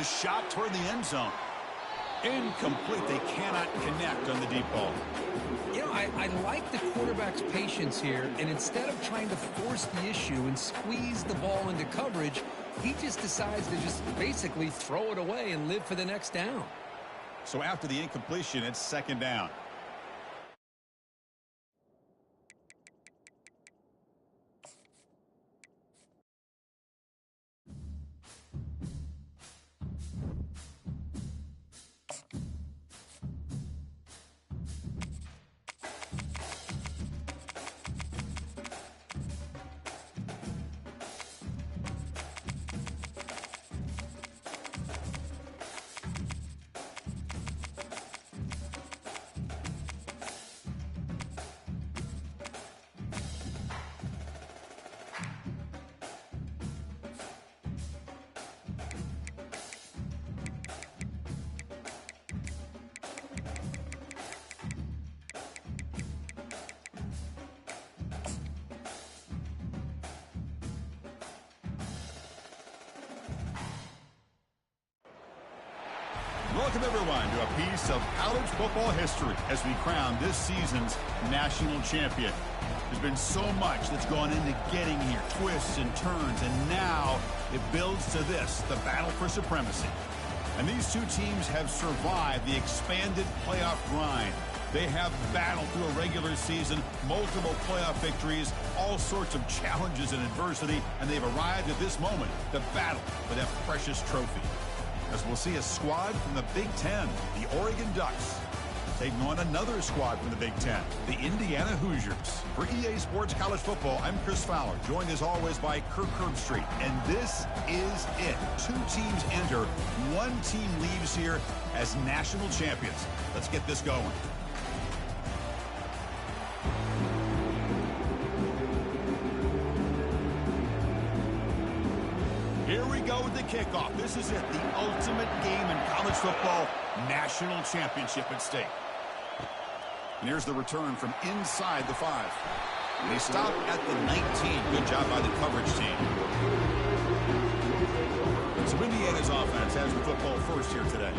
the shot toward the end zone. Incomplete. They cannot connect on the deep ball. You know, I like the quarterback's patience here, and instead of trying to force the issue and squeeze the ball into coverage, he just decides to just basically throw it away and live for the next down. So after the incompletion, it's second down. Welcome, everyone, to a piece of college football history as we crown this season's national champion. There's been so much that's gone into getting here, twists and turns, and now it builds to this, the battle for supremacy. And these two teams have survived the expanded playoff grind. They have battled through a regular season, multiple playoff victories, all sorts of challenges and adversity, and they've arrived at this moment, the battle for that precious trophy. As we'll see a squad from the Big Ten, the Oregon Ducks, taking on another squad from the Big Ten, the Indiana Hoosiers. For EA Sports College Football, I'm Chris Fowler, joined as always by Kirk Herbstreit. And this is it. Two teams enter, one team leaves here as national champions. Let's get this going. Here we go with the kickoff. This is it, the ultimate game in college football, national championship at stake. And here's the return from inside the 5. They stop at the 19. Good job by the coverage team. So Indiana's offense has the football first here today.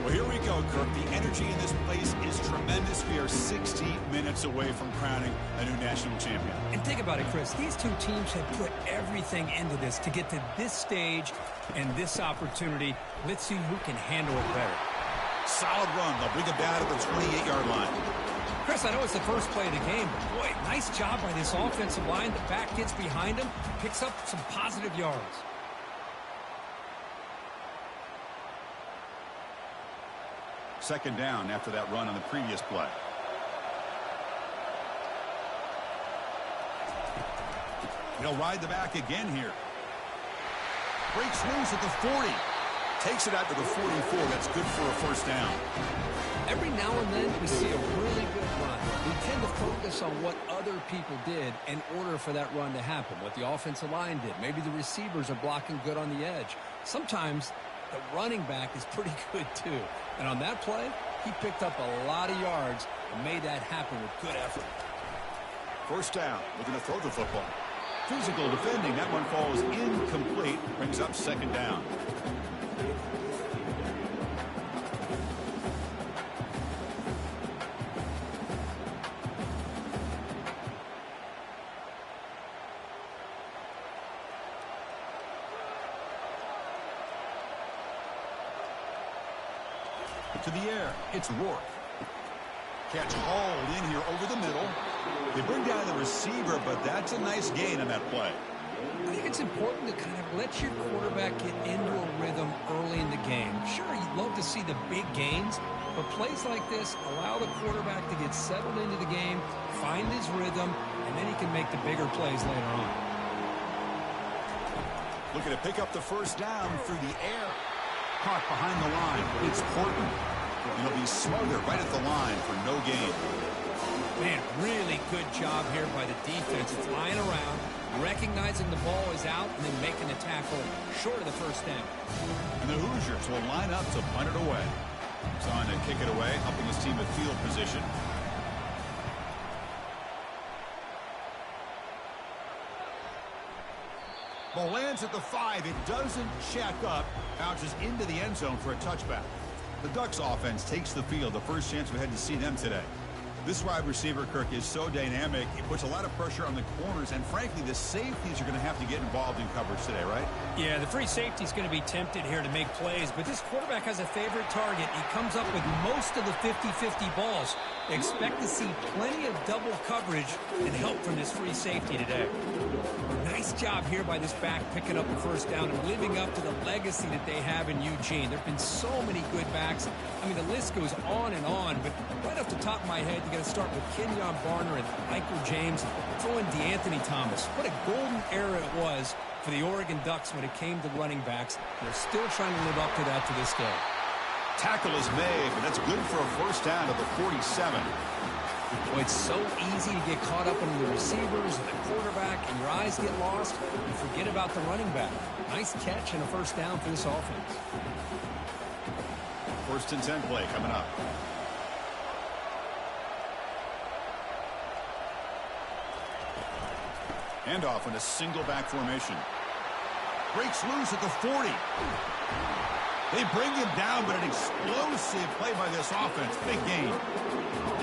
Well, here we go, Kirk. The energy in this place is tremendous. We are 60 minutes away from crowning a new national champion. And think about it, Chris. These two teams have put everything into this to get to this stage and this opportunity. Let's see who can handle it better. Solid run. They'll bring it down at the 28-yard line. Chris, I know it's the first play of the game, but boy, nice job by this offensive line. The back gets behind him, picks up some positive yards. Second down after that run on the previous play. He'll ride the back again here. Breaks loose at the 40. Takes it out to the 44. That's good for a first down. Every now and then we see a really good run. We tend to focus on what other people did in order for that run to happen, what the offensive line did. Maybe the receivers are blocking good on the edge. Sometimes the running back is pretty good too. And on that play, he picked up a lot of yards and made that happen with good effort. First down, looking to throw the football. Physical defending, that one falls incomplete, brings up second down. To the air, it's Rourke. Catch hauled in here over the middle. They bring down the receiver, but that's a nice gain on that play. I think it's important to kind of let your quarterback get into a rhythm early in the game. Sure, you'd love to see the big gains, but plays like this allow the quarterback to get settled into the game, find his rhythm, and then he can make the bigger plays later on. Looking to pick up the first down through the air. Caught behind the line. It's Portland. And he'll be smothered right at the line for no gain. Man, really good job here by the defense. It's flying around, recognizing the ball is out, and then making the tackle short of the first down. And the Hoosiers will line up to punt it away. Trying to kick it away, helping his team with field position. Ball lands at the 5. It doesn't check up. Bounces into the end zone for a touchback. The Ducks offense takes the field. The first chance we had to see them today. This wide receiver, Kirk, is so dynamic. He puts a lot of pressure on the corners, and frankly, the safeties are going to have to get involved in coverage today, right? Yeah, the free safety is going to be tempted here to make plays, but this quarterback has a favorite target. He comes up with most of the 50-50 balls. Expect to see plenty of double coverage and help from this free safety today. Nice job here by this back picking up the first down and living up to the legacy that they have in Eugene. There have been so many good backs. I mean, the list goes on, but right off the top of my head, you got to start with Kenyon Barner and Michael James. Throw in DeAnthony Thomas. What a golden era it was for the Oregon Ducks when it came to running backs. They're still trying to live up to that to this day. Tackle is made, but that's good for a first down at the 47. Well, it's so easy to get caught up in the receivers and the quarterback, and your eyes get lost. You forget about the running back. Nice catch and a first down for this offense. First and 10 play coming up. Handoff in a single back formation. Breaks loose at the 40. They bring him down, but an explosive play by this offense. Big gain.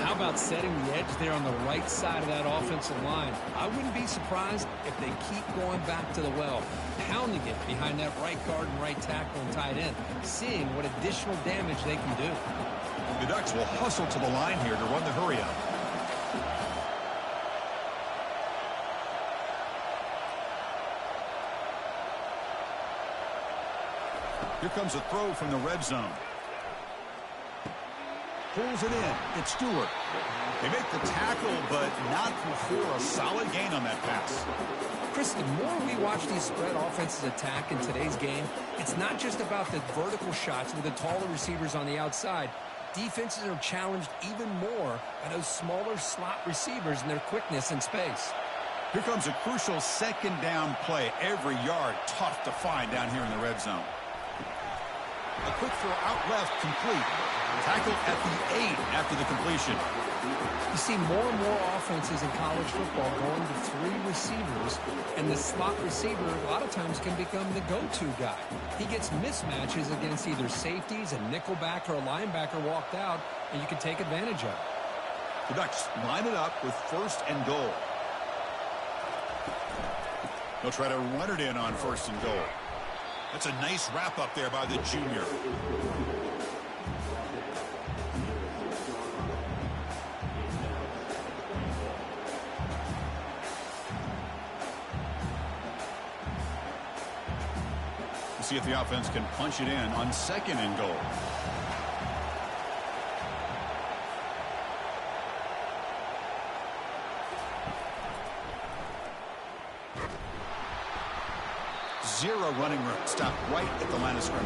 How about setting the edge there on the right side of that offensive line? I wouldn't be surprised if they keep going back to the well, pounding it behind that right guard and right tackle and tight end, seeing what additional damage they can do. The Ducks will hustle to the line here to run the hurry up. Here comes a throw from the red zone. Pulls it in. It's Stewart. They make the tackle, but not before a solid gain on that pass. Chris, the more we watch these spread offenses attack in today's game, it's not just about the vertical shots with the taller receivers on the outside. Defenses are challenged even more by those smaller slot receivers and their quickness in space. Here comes a crucial second down play. Every yard tough to find down here in the red zone. A quick throw out left, complete. Tackled at the 8 after the completion. You see more and more offenses in college football going to 3 receivers, and the slot receiver a lot of times can become the go-to guy. He gets mismatches against either safeties, a nickelback, or a linebacker walked out, and you can take advantage of it. The Ducks line it up with first and goal. They'll try to run it in on first and goal. That's a nice wrap up there by the junior. We'll see if the offense can punch it in on second and goal. Zero running room. Stopped right at the line of scrimmage.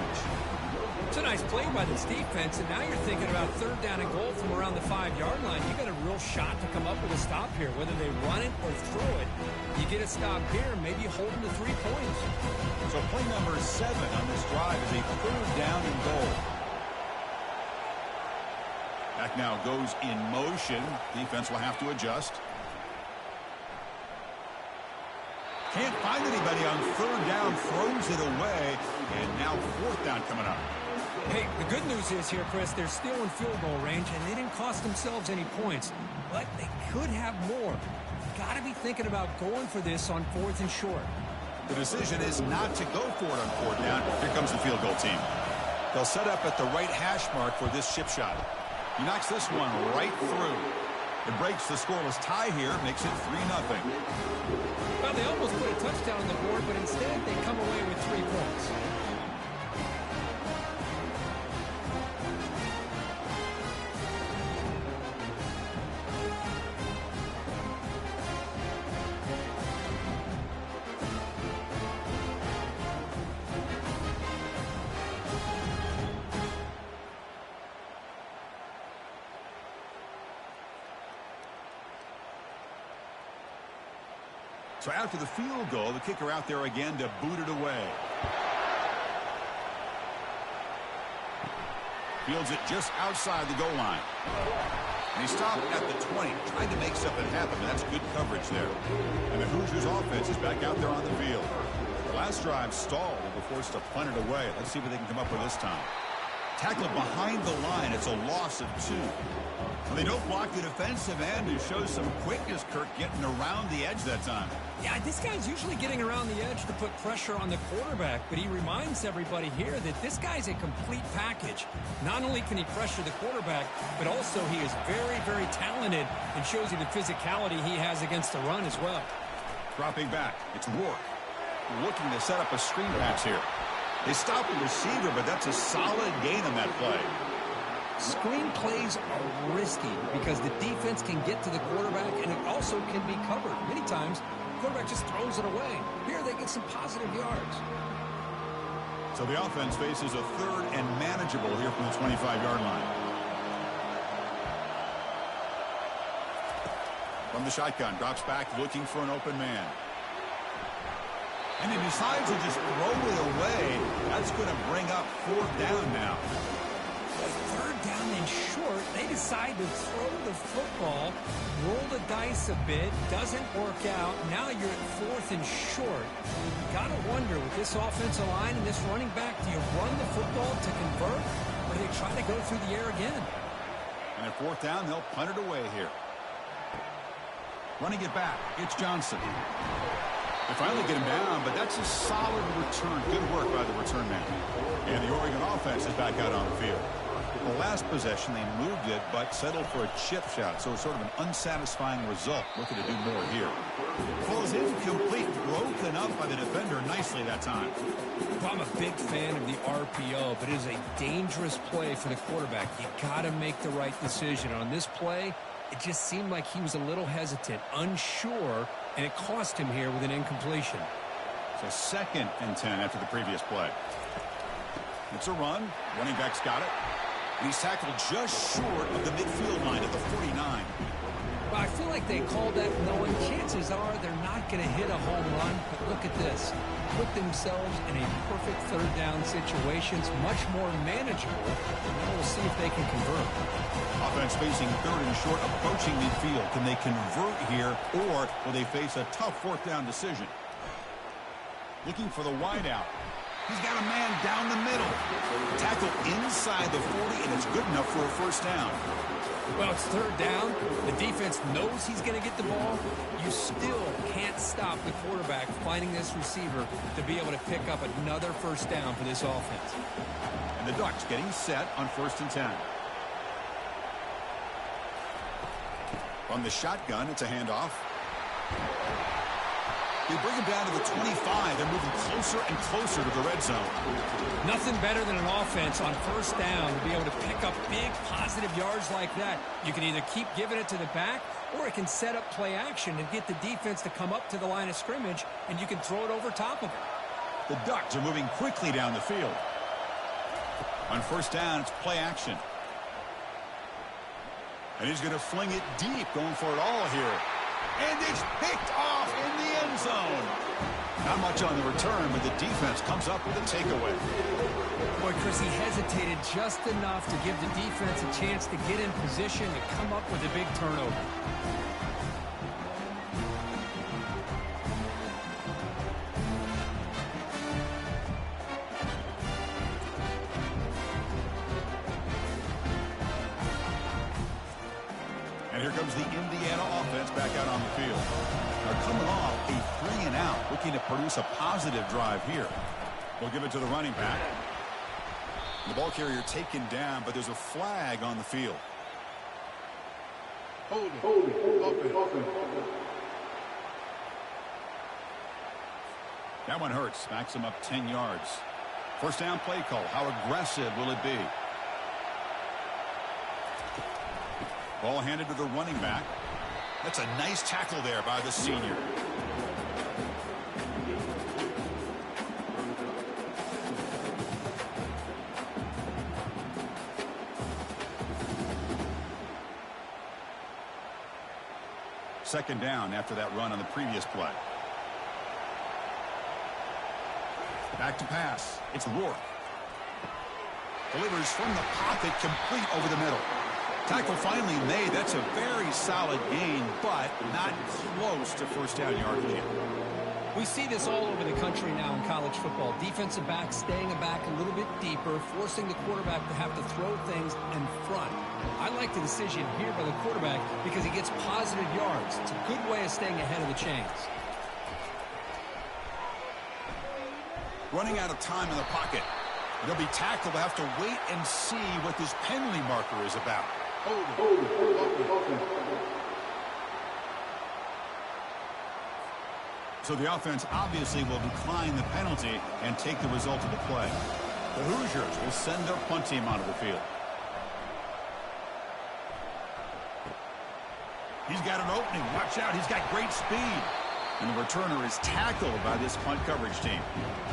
It's a nice play by this defense, and now you're thinking about third down and goal from around the 5-yard line. You got a real shot to come up with a stop here, whether they run it or throw it. You get a stop here, maybe you hold them to 3 points. So play number 7 on this drive is a third down and goal. Back now goes in motion. Defense will have to adjust. Can't find anybody on third down, throws it away, and now fourth down coming up. Hey, the good news is here, Chris, they're still in field goal range, and they didn't cost themselves any points, but they could have more. Got to be thinking about going for this on fourth and short. The decision is not to go for it on fourth down. Here comes the field goal team. They'll set up at the right hash mark for this chip shot. He knocks this one right through. It breaks the scoreless tie here, makes it 3-0. Well, they almost put a touchdown on the board, but instead they come away with 3 points. So after the field goal, the kicker out there again to boot it away. Fields it just outside the goal line. And he stopped at the 20, trying to make something happen. That's good coverage there. And the Hoosiers offense is back out there on the field. Last drive stalled and were forced to punt it away. Let's see what they can come up with this time. Tackled behind the line. It's a loss of 2. Well, they don't block the defensive end, who shows some quickness, Kirk, getting around the edge that time. Yeah, this guy's usually getting around the edge to put pressure on the quarterback, but he reminds everybody here that this guy's a complete package. Not only can he pressure the quarterback, but also he is very, very talented and shows you the physicality he has against the run as well. Dropping back, it's Rourke looking to set up a screen pass here. They stop the receiver, but that's a solid gain on that play. Screen plays are risky because the defense can get to the quarterback, and it also can be covered. Many times, the quarterback just throws it away. Here, they get some positive yards. So the offense faces a 3rd and manageable here from the 25-yard line. From the shotgun, drops back looking for an open man. And he decides to just throw it away. That's going to bring up 4th down now. 3rd down and short. They decide to throw the football, roll the dice a bit, doesn't work out. Now you're at 4th and short. You got to wonder, with this offensive line and this running back, do you run the football to convert, or do they try to go through the air again? And at 4th down, they'll punt it away here. Running it back, it's Johnson. They finally get him down, but that's a solid return. Good work by the return man. And the Oregon offense is back out on the field. The last possession, they moved it, but settled for a chip shot, so it's sort of an unsatisfying result. Looking to do more here. Falls incomplete, broken up by the defender nicely that time. Well, I'm a big fan of the RPO, but it is a dangerous play for the quarterback. You got to make the right decision. On this play, it just seemed like he was a little hesitant, unsure, and it cost him here with an incompletion. It's a 2nd and 10 after the previous play. It's a run. Running back's got it. And he's tackled just short of the midfield line at the 49. Well, I feel like they called that knowing chances are they're not going to hit a home run. But look at this. Put themselves in a perfect 3rd down situation. It's much more manageable. Now we'll see if they can convert. Offense facing 3rd and short, approaching midfield. Can they convert here, or will they face a tough 4th down decision? Looking for the wideout. He's got a man down the middle. Tackle inside the 40, and it's good enough for a 1st down. Well, it's 3rd down. The defense knows he's going to get the ball. You still can't stop the quarterback finding this receiver to be able to pick up another 1st down for this offense. And the Ducks getting set on 1st and 10. From the shotgun, it's a handoff. They bring him down to the 25. They're moving closer and closer to the red zone. Nothing better than an offense on 1st down to be able to pick up big positive yards like that. You can either keep giving it to the back, or it can set up play action and get the defense to come up to the line of scrimmage, and you can throw it over top of it. The Ducks are moving quickly down the field. On 1st down, it's play action. And he's going to fling it deep, going for it all here. And it's picked off in the end zone. Not much on the return, but the defense comes up with a takeaway. Boy, Chris, he hesitated just enough to give the defense a chance to get in position and come up with a big turnover. And here comes the Indiana offense back out on the field. They're coming off a 3 and out, looking to produce a positive drive here. We'll give it to the running back. The ball carrier taken down, but there's a flag on the field. Hold it. Open. That one hurts. Backs him up 10 yards. 1st down play call. How aggressive will it be? Ball handed to the running back. That's a nice tackle there by the senior. Second down after that run on the previous play. Back to pass. It's Rourke. Delivers from the pocket, complete over the middle. Tackle finally made. That's a very solid gain, but not close to 1st down yard lead. We see this all over the country now in college football. Defensive backs staying back a little bit deeper, forcing the quarterback to have to throw things in front. I like the decision here by the quarterback because he gets positive yards. It's a good way of staying ahead of the chains. Running out of time in the pocket. They'll be tackled. They'll have to wait and see what this penalty marker is about. So the offense obviously will decline the penalty and take the result of the play. The Hoosiers will send their punt team onto the field. He's got an opening. Watch out. He's got great speed. And the returner is tackled by this punt coverage team.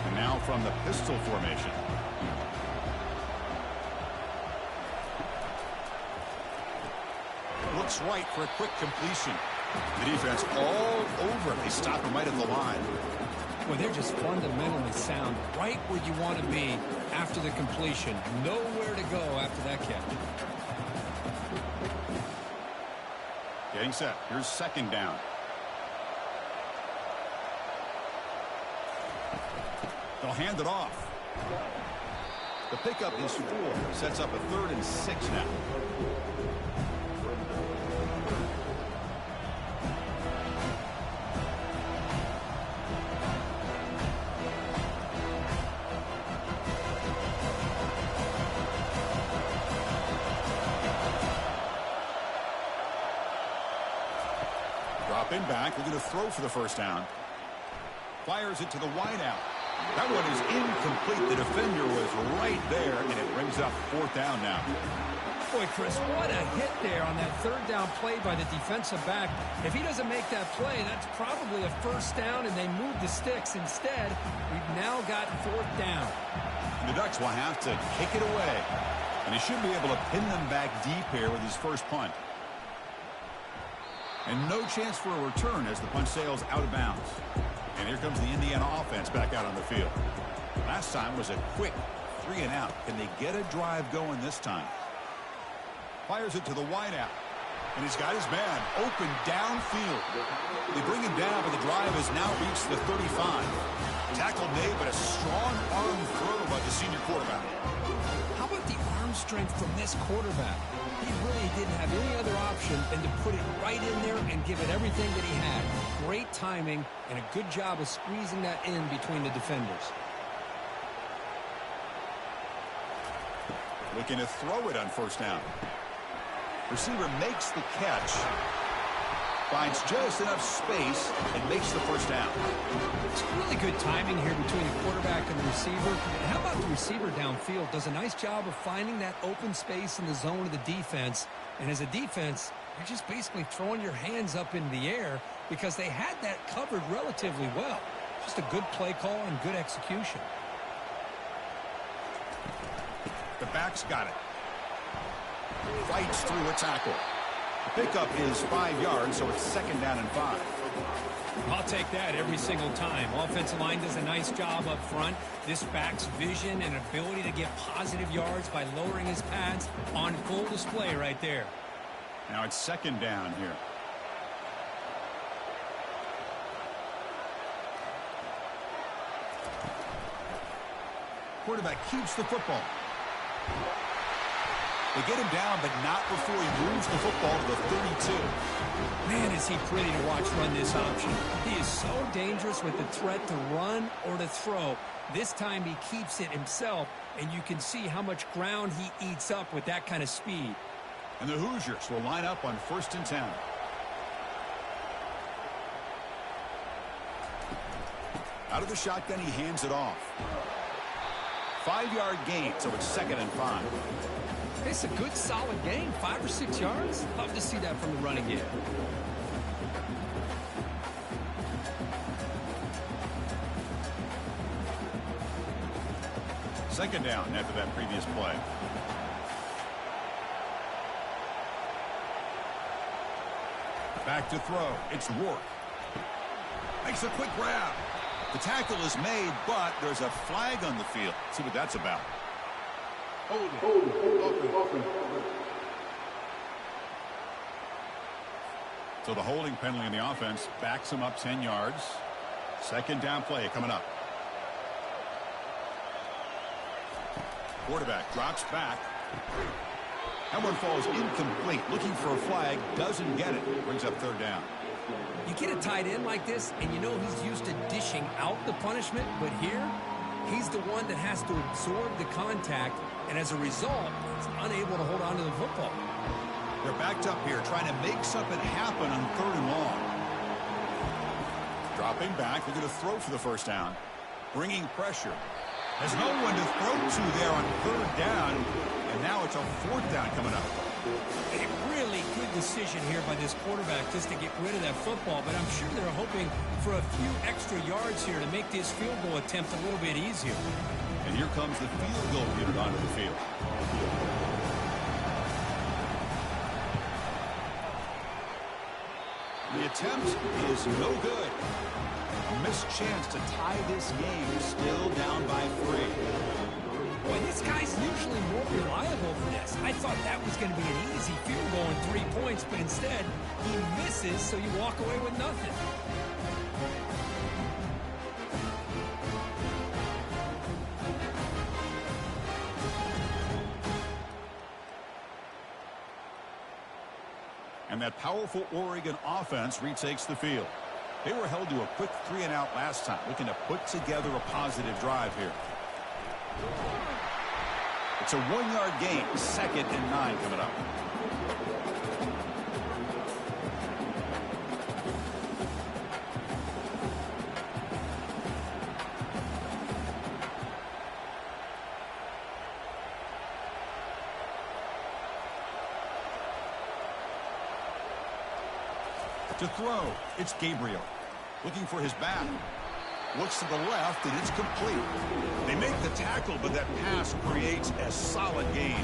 And now from the pistol formation. Looks right for a quick completion. The defense all over. They stop him right at the line. Well, they're just fundamentally sound, right where you want to be after the completion. Nowhere to go after that catch. Getting set. Here's second down. They'll hand it off. The pickup is 4. Sets up a 3rd and 6 now. Dropping back, looking to throw for the first down. Fires it to the wideout. That one is incomplete. The defender was right there, and it brings up 4th down now. Boy, Chris, what a hit there on that 3rd down play by the defensive back. If he doesn't make that play, that's probably a first down, and they move the sticks. Instead, we've now got 4th down. The Ducks will have to kick it away, and he should be able to pin them back deep here with his first punt. And no chance for a return as the punt sails out of bounds. And here comes the Indiana offense back out on the field. Last time was a quick 3 and out. Can they get a drive going this time? Fires it to the wideout. And he's got his man open downfield. They bring him down, but the drive has now reached the 35. Tackle made, but a strong arm throw by the senior quarterback. How about the arm strength from this quarterback? He really didn't have any other option than to put it right in there and give it everything that he had. Great timing and a good job of squeezing that in between the defenders. Looking to throw it on first down. Receiver makes the catch. Finds just enough space and makes the first down. It's really good timing here between the quarterback and the receiver. And how about the receiver downfield? Does a nice job of finding that open space in the zone of the defense. And as a defense, you're just basically throwing your hands up in the air because they had that covered relatively well. Just a good play call and good execution. The back's got it. Fights through a tackle. The pickup is 5 yards, so it's 2nd down and 5. I'll take that every single time. Offensive line does a nice job up front. This back's vision and ability to get positive yards by lowering his pads on full display right there. Now it's 2nd down here. Quarterback keeps the football. They get him down, but not before he moves the football to the 32. Man, is he pretty to watch run this option. He is so dangerous with the threat to run or to throw. This time he keeps it himself, and you can see how much ground he eats up with that kind of speed. And the Hoosiers will line up on 1st and 10. Out of the shotgun, he hands it off. 5-yard gain, so it's 2nd and 5. It's a good, solid gain, 5 or 6 yards. Love to see that from the running game. Second down after that previous play. Back to throw. It's Rourke. Makes a quick grab. The tackle is made, but there's a flag on the field. Let's see what that's about. Hold it. So the holding penalty on the offense backs him up 10 yards. Second down play coming up. Quarterback drops back. That one falls incomplete. Looking for a flag. Doesn't get it. Brings up third down. You get a tight end like this, and you know he's used to dishing out the punishment, but here, he's the one that has to absorb the contact, and as a result, he's unable to hold on to the football. They're backed up here, trying to make something happen on third and long. Dropping back, they're going to throw for the first down. Bringing pressure. There's no one to throw to there on third down, and now it's a fourth down coming up. A really good decision here by this quarterback just to get rid of that football, but I'm sure they're hoping for a few extra yards here to make this field goal attempt a little bit easier. And here comes the field goal unit onto the field. The attempt is no good. A missed chance to tie this game, still down by 3. Boy, this guy's usually more reliable than this. I thought that was going to be an easy field goal and 3 points, but instead, he misses, so you walk away with nothing. And that powerful Oregon offense retakes the field. They were held to a quick 3-and-out last time, looking to put together a positive drive here. It's a 1-yard gain, 2nd and 9 coming up. To throw, it's Gabriel. Looking for his back. Looks to the left, and it's complete. They make the tackle, but that pass creates a solid gain.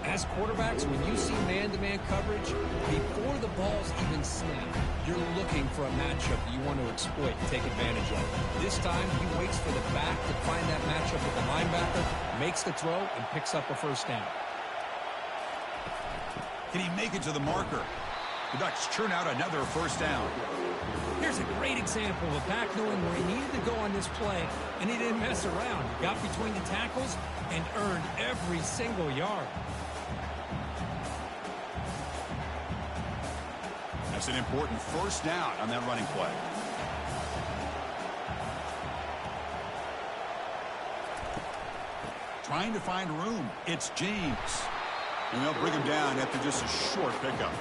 As quarterbacks, when you see man-to-man coverage, before the ball's even snapped, you're looking for a matchup that you want to exploit and take advantage of. This time, he waits for the back to find that matchup with the linebacker, makes the throw, and picks up a first down. Can he make it to the marker? The Ducks churn out another first down. Here's a great example of a back knowing where he needed to go on this play, and he didn't mess around. He got between the tackles and earned every single yard. That's an important first down on that running play. Trying to find room. It's James. And they'll bring him down after just a short pickup.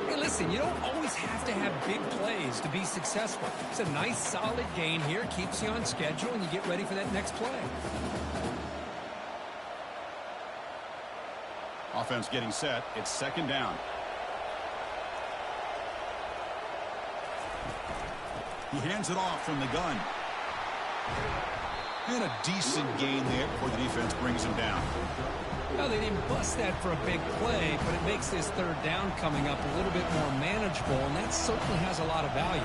Hey, listen, you don't always have to have big plays to be successful. It's a nice, solid gain here. Keeps you on schedule, and you get ready for that next play. Offense getting set. It's 2nd down. He hands it off from the gun. And a decent gain there before the defense brings him down. Well, they didn't bust that for a big play, but it makes this third down coming up a little bit more manageable, and that certainly has a lot of value.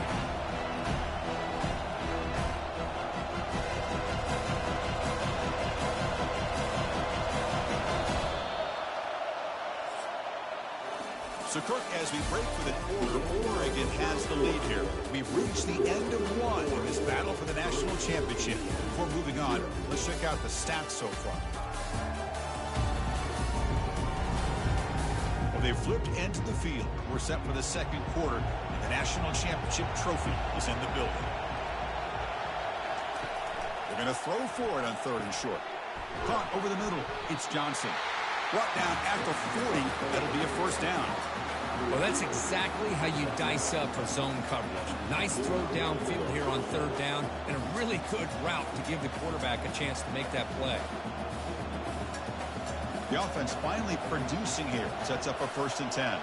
So, Kirk, as we break for the quarter, Oregon has the lead here. We've reached the end of one in this battle for the national championship. Before moving on, let's check out the stats so far. Well, they've flipped into the field. We're set for the second quarter, and the national championship trophy is in the building. They're going to throw for it on 3rd and short. Caught over the middle. It's Johnson. Brought down at the 40. That'll be a first down. Well, that's exactly how you dice up for zone coverage. Nice throw downfield here on 3rd down, and a really good route to give the quarterback a chance to make that play. The offense finally producing here. Sets up a 1st and 10.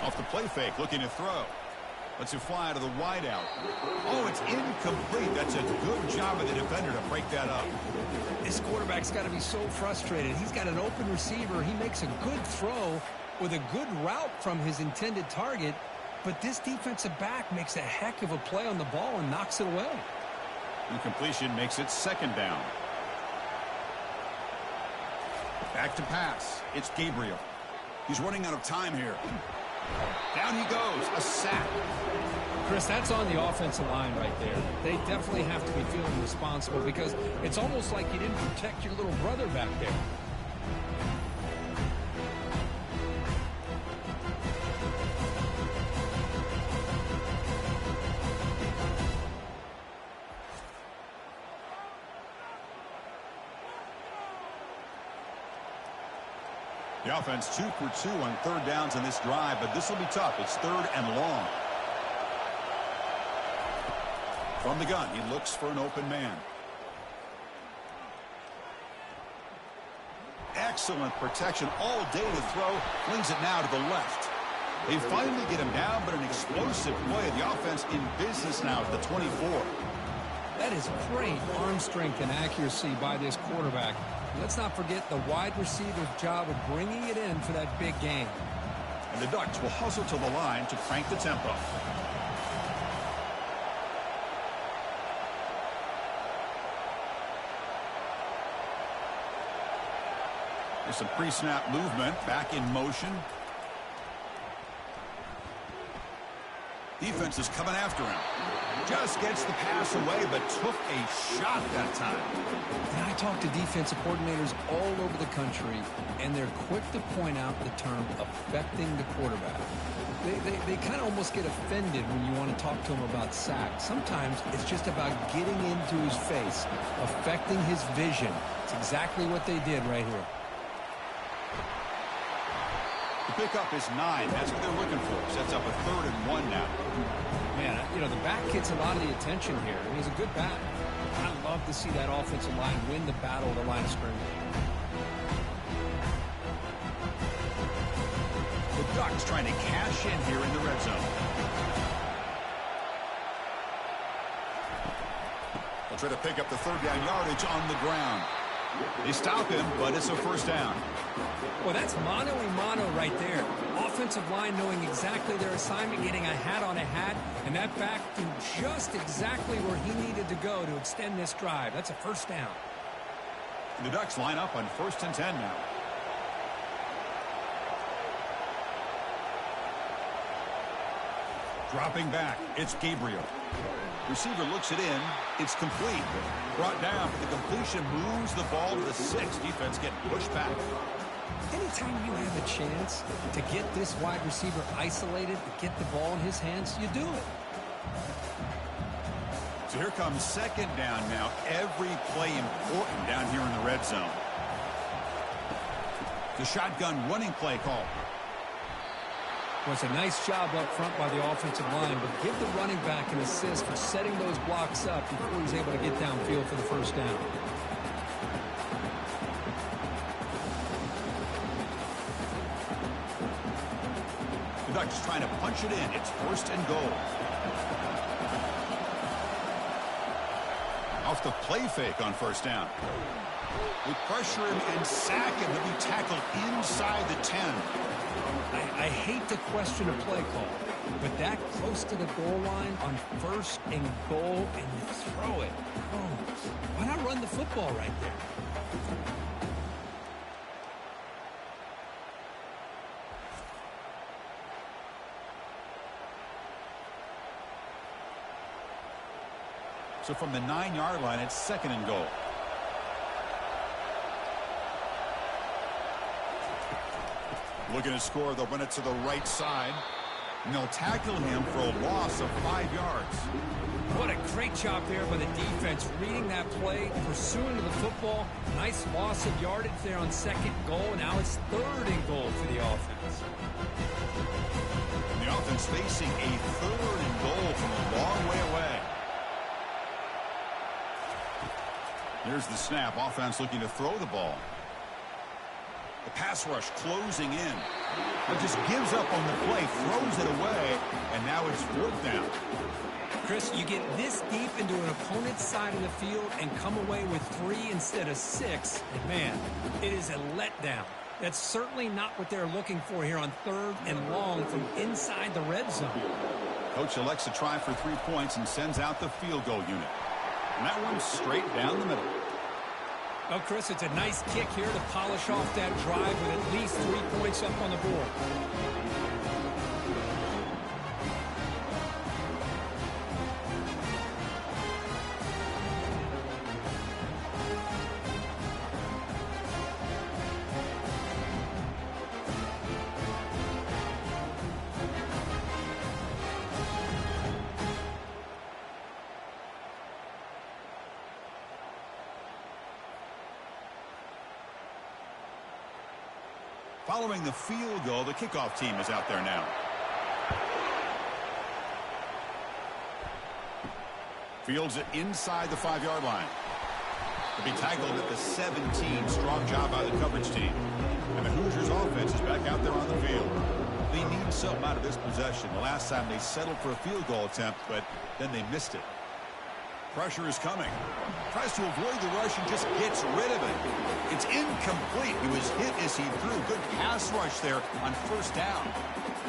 Off the play fake, looking to throw. Lets it fly to the wideout. Oh, it's incomplete. That's a good job of the defender to break that up. This quarterback's got to be so frustrated. He's got an open receiver. He makes a good throw with a good route from his intended target, but this defensive back makes a heck of a play on the ball and knocks it away. Incompletion makes it 2nd down. Back to pass. It's Gabriel. He's running out of time here. Down he goes, a sack. Chris, that's on the offensive line right there. They definitely have to be feeling responsible because it's almost like you didn't protect your little brother back there. The offense 2 for 2 on third downs in this drive, but this will be tough. It's third and long. From the gun, he looks for an open man. Excellent protection all day to throw. Flings it now to the left. They finally get him down, but an explosive play. The offense in business now at the 24. That is great arm strength and accuracy by this quarterback. Let's not forget the wide receiver's job of bringing it in for that big game. And the Ducks will hustle to the line to crank the tempo. There's some pre-snap movement, back in motion. Defense is coming after him. Just gets the pass away, but took a shot that time. And I talk to defensive coordinators all over the country, and they're quick to point out the term affecting the quarterback. They kind of almost get offended when you want to talk to them about sacks. Sometimes it's just about getting into his face, affecting his vision. It's exactly what they did right here. The pickup is 9. That's what they're looking for. Sets up a 3rd and 1 now. Man, you know, the back gets a lot of the attention here. And he's a good back. I love to see that offensive line win the battle at the line of scrimmage. The Ducks trying to cash in here in the red zone. They'll try to pick up the 3rd down yardage on the ground. They stop him, but it's a 1st down. Well, that's mano-a-mano right there. Offensive line knowing exactly their assignment, getting a hat on a hat, and that back to just exactly where he needed to go to extend this drive. That's a 1st down. And the Ducks line up on 1st and 10 now. Dropping back, it's Gabriel. Receiver looks it in. It's complete. Brought down, but the completion moves the ball to the 6. Defense getting pushed back. Anytime you have a chance to get this wide receiver isolated, to get the ball in his hands, you do it. So here comes 2nd down now. Every play important down here in the red zone. The shotgun running play call. Well, it's a nice job up front by the offensive line, but give the running back an assist for setting those blocks up before he's able to get downfield for the 1st down. The Ducks trying to punch it in. It's 1st and goal. Off the play fake on 1st down. We pressure him and sack him. He'll be tackled inside the 10. I hate to question a play call, but that close to the goal line on 1st and goal, and you throw it. Oh, why not run the football right there? So from the 9-yard line, it's 2nd and goal. Looking to score, they'll run it to the right side. And they'll tackle him for a loss of 5 yards. What a great job there by the defense, reading that play, pursuing to the football. Nice loss of yardage there on 2nd goal. Now it's 3rd and goal for the offense. And the offense facing a 3rd and goal from a long way away. Here's the snap. Offense looking to throw the ball. The pass rush closing in. But just gives up on the play, throws it away, and now it's 4th down. Chris, you get this deep into an opponent's side of the field and come away with 3 instead of 6. And man, it is a letdown. That's certainly not what they're looking for here on 3rd and long from inside the red zone. Coach elects to try for 3 points and sends out the field goal unit. And that one's straight down the middle. Well, Chris, it's a nice kick here to polish off that drive with at least 3 points up on the board. Following the field goal, the kickoff team is out there now. Fields it inside the 5-yard line. To be tackled at the 17. Strong job by the coverage team. And the Hoosiers offense is back out there on the field. They need something out of this possession. The last time they settled for a field goal attempt, but then they missed it. Pressure is coming. Tries to avoid the rush and just gets rid of it. It's incomplete. He was hit as he threw. Good pass rush there on first down.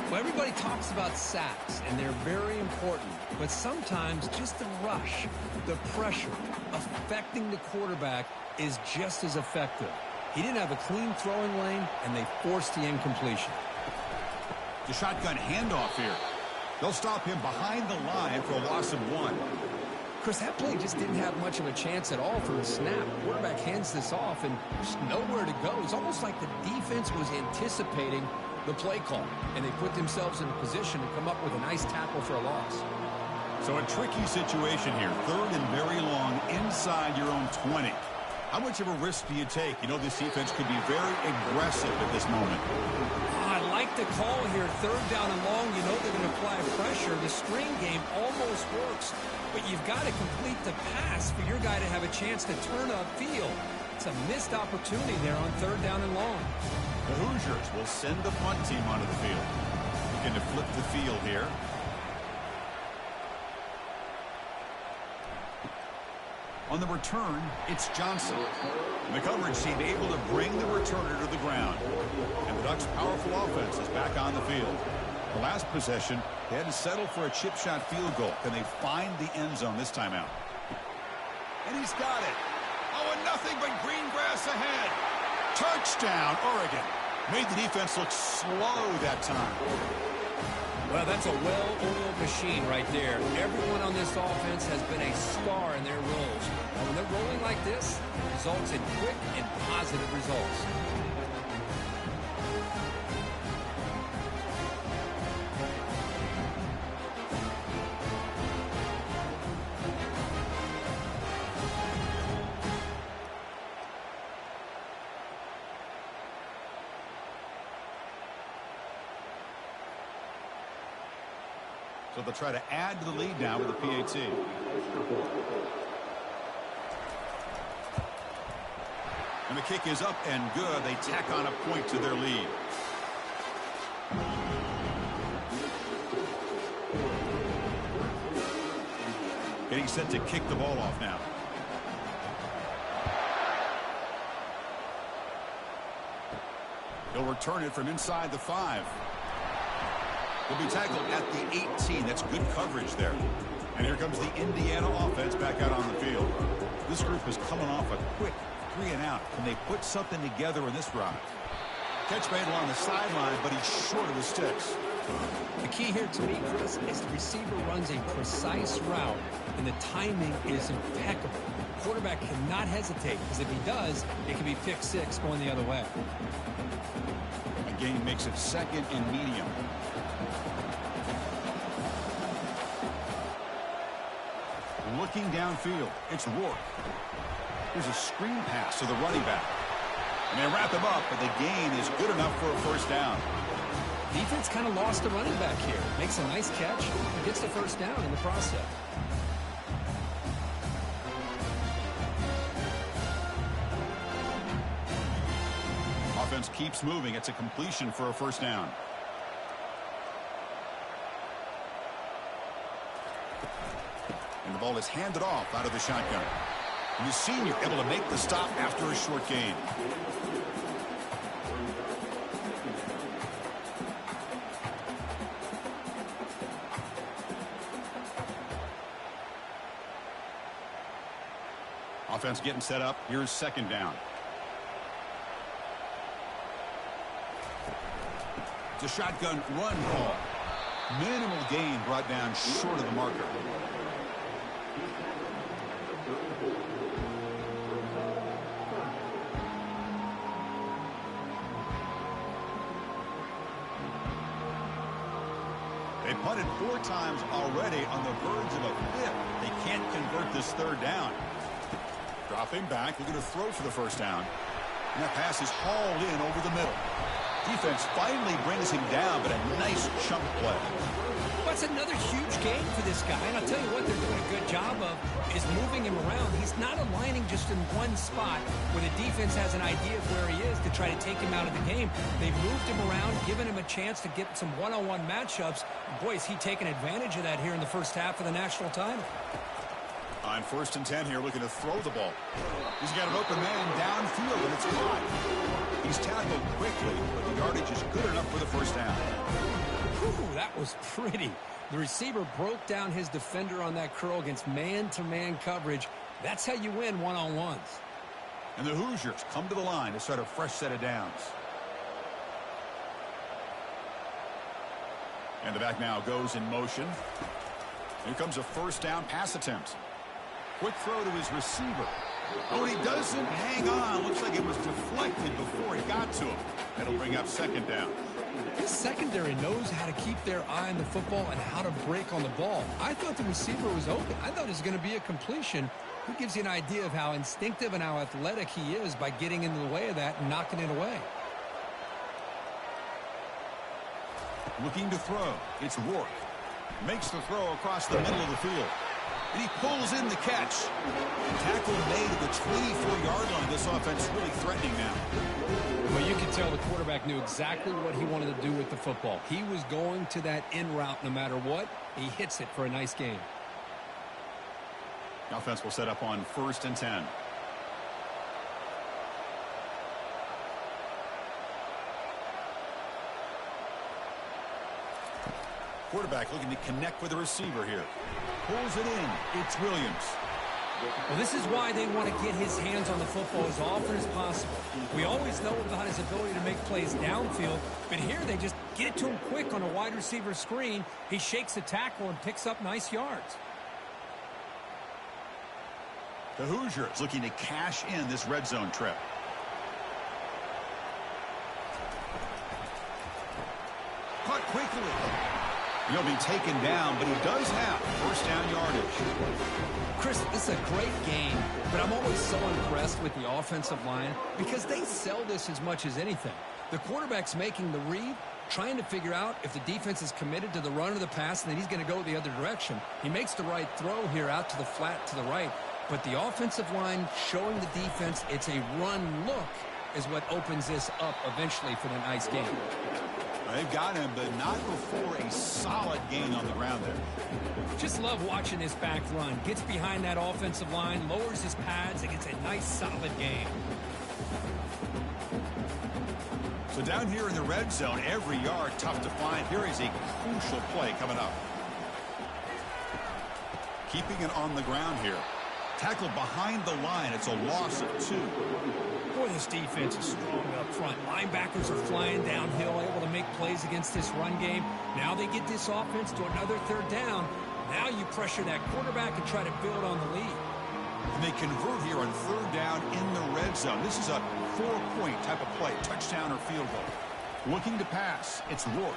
Well, everybody talks about sacks, and they're very important. But sometimes just the rush, the pressure, affecting the quarterback is just as effective. He didn't have a clean throwing lane, and they forced the incompletion. The shotgun handoff here. They'll stop him behind the line for a loss of 1. Chris, that play just didn't have much of a chance at all from the snap. The quarterback hands this off and just nowhere to go. It's almost like the defense was anticipating the play call, and they put themselves in a position to come up with a nice tackle for a loss. So a tricky situation here. 3rd and very long inside your own 20. How much of a risk do you take? You know this defense could be very aggressive at this moment. I like the call here. 3rd down and long. You know they're going to apply pressure. The screen game almost works, but you've got to complete the pass for your guy to have a chance to turn upfield. It's a missed opportunity there on 3rd down and long. The Hoosiers will send the punt team onto the field. Looking to flip the field here. On the return, it's Johnson. And the coverage team able to bring the returner to the ground. And the Ducks' powerful offense is back on the field. The last possession, they had to settle for a chip shot field goal. Can they find the end zone this time out? And he's got it. Oh, and nothing but green grass ahead. Touchdown, Oregon. Made the defense look slow that time. Well, that's a well-oiled machine right there. Everyone on this offense has been a star in their roles. And when they're rolling like this, it results in quick and positive results. So they'll try to add to the lead now with the PAT. And the kick is up and good. They tack on a point to their lead. Getting set to kick the ball off now. He'll return it from inside the 5. Will be tackled at the 18. That's good coverage there. And here comes the Indiana offense back out on the field. This group is coming off a quick 3 and out. Can they put something together in this drive? Catch made along the sideline, but he's short of the sticks. The key here to me, Chris, is the receiver runs a precise route, and the timing is impeccable. The quarterback cannot hesitate, because if he does, it can be pick 6 going the other way. A gain makes it 2nd and medium. Looking downfield, it's Rourke. Here's a screen pass to the running back. And they wrap him up, but the gain is good enough for a first down. Defense kind of lost the running back here. Makes a nice catch and gets the first down in the process. Offense keeps moving. It's a completion for a first down. And the ball is handed off out of the shotgun. And the senior able to make the stop after a short gain. Offense getting set up. Here's 2nd down. It's a shotgun run call. Minimal gain brought down short of the marker. They punted 4 times already on the verge of a 5th. They can't convert this 3rd down. Dropping back, looking to throw for the first down. And that pass is hauled in over the middle. Defense finally brings him down, but a nice chunk play. That's another huge game for this guy, and I'll tell you what they're doing a good job of is moving him around. He's not aligning just in one spot where the defense has an idea of where he is to try to take him out of the game. They've moved him around, given him a chance to get some one-on-one matchups. Boy, is he taking advantage of that here in the first half of the national title. On 1st and 10 here, looking to throw the ball. He's got an open man downfield, and it's caught. He's tackled quickly, but the yardage is good enough for the first down. Whew, that was pretty. The receiver broke down his defender on that curl against man-to-man coverage. That's how you win one-on-ones. And the Hoosiers come to the line to start a fresh set of downs. And the back now goes in motion. Here comes a first down pass attempt. Quick throw to his receiver. Oh, and he doesn't hang on. Looks like it was deflected before he got to him. That'll bring up 2nd down. This secondary knows how to keep their eye on the football and how to break on the ball. I thought the receiver was open. I thought it was going to be a completion. It gives you an idea of how instinctive and how athletic he is by getting into the way of that and knocking it away. Looking to throw. It's Rourke. Makes the throw across the middle of the field. And he pulls in the catch. Tackle made at the 24-yard line. This offense is really threatening now. Well, you can tell the quarterback knew exactly what he wanted to do with the football. He was going to that in route no matter what. He hits it for a nice gain. The offense will set up on 1st and 10. Quarterback looking to connect with the receiver here. Pulls it in. It's Williams. Well, this is why they want to get his hands on the football as often as possible. We always know about his ability to make plays downfield, but here they just get it to him quick on a wide receiver screen. He shakes the tackle and picks up nice yards. The Hoosiers looking to cash in this red zone trip. Caught quickly. He'll be taken down, but he does have first down yardage. Chris, this is a great game, but I'm always so impressed with the offensive line because they sell this as much as anything. The quarterback's making the read, trying to figure out if the defense is committed to the run or the pass, and then he's going to go the other direction. He makes the right throw here out to the flat to the right, but the offensive line showing the defense it's a run look is what opens this up eventually for the nice game. They've got him, but not before a solid gain on the ground there. Just love watching this back run. Gets behind that offensive line, lowers his pads, and gets a nice solid gain. So down here in the red zone, every yard tough to find. Here is a crucial play coming up. Keeping it on the ground here. Tackled behind the line. It's a loss of 2. Boy, this defense is strong up front. Linebackers are flying downhill, able to make plays against this run game. Now they get this offense to another 3rd down. Now you pressure that quarterback and try to build on the lead. And they convert here on 3rd down in the red zone. This is a 4-point type of play, touchdown or field goal. Looking to pass. It's Rourke.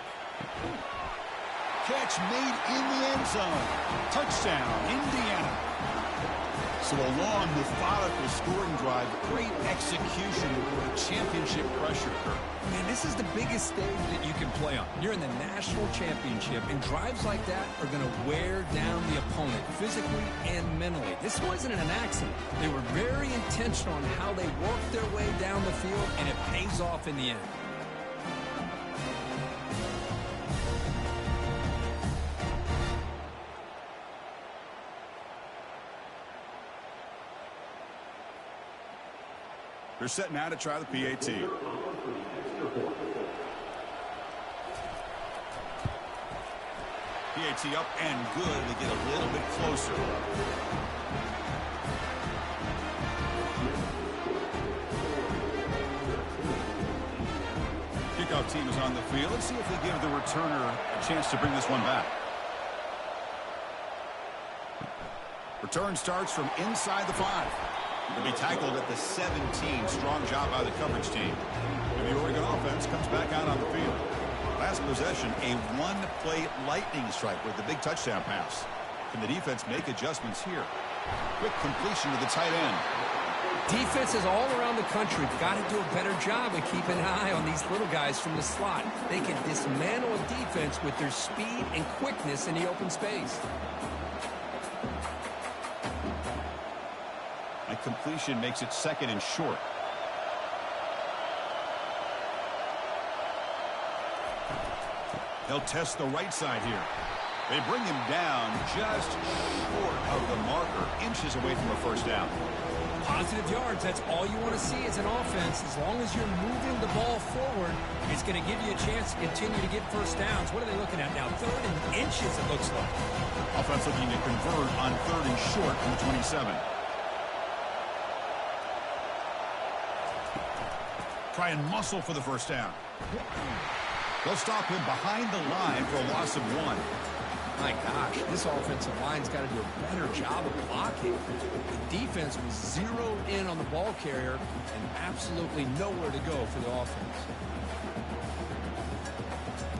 Catch made in the end zone. Touchdown, Indiana. So a long, methodical scoring drive, great execution for a championship pressure. Man, this is the biggest stage that you can play on. You're in the national championship, and drives like that are going to wear down the opponent physically and mentally. This wasn't an accident. They were very intentional on how they worked their way down the field, and it pays off in the end. They're set now to try the PAT. PAT up and good. They get a little bit closer. Kickoff team is on the field. Let's see if they give the returner a chance to bring this one back. Return starts from inside the 5. Will be tackled at the 17. Strong job by the coverage team. And the Oregon offense comes back out on the field. Last possession, a one-play lightning strike with the big touchdown pass. Can the defense make adjustments here? Quick completion to the tight end. Defenses all around the country have got to do a better job of keeping an eye on these little guys from the slot. They can dismantle a defense with their speed and quickness in the open space. A completion makes it 2nd and short. They'll test the right side here. They bring him down just short of the marker, inches away from a first down. Positive yards, that's all you want to see as an offense. As long as you're moving the ball forward, it's going to give you a chance to continue to get first downs. What are they looking at now? 3rd and inches, it looks like. Offense looking to convert on 3rd and short from the 27. Try and muscle for the first down. They'll stop him behind the line for a loss of 1. My gosh, this offensive line's got to do a better job of blocking. The defense was zeroed in on the ball carrier and absolutely nowhere to go for the offense.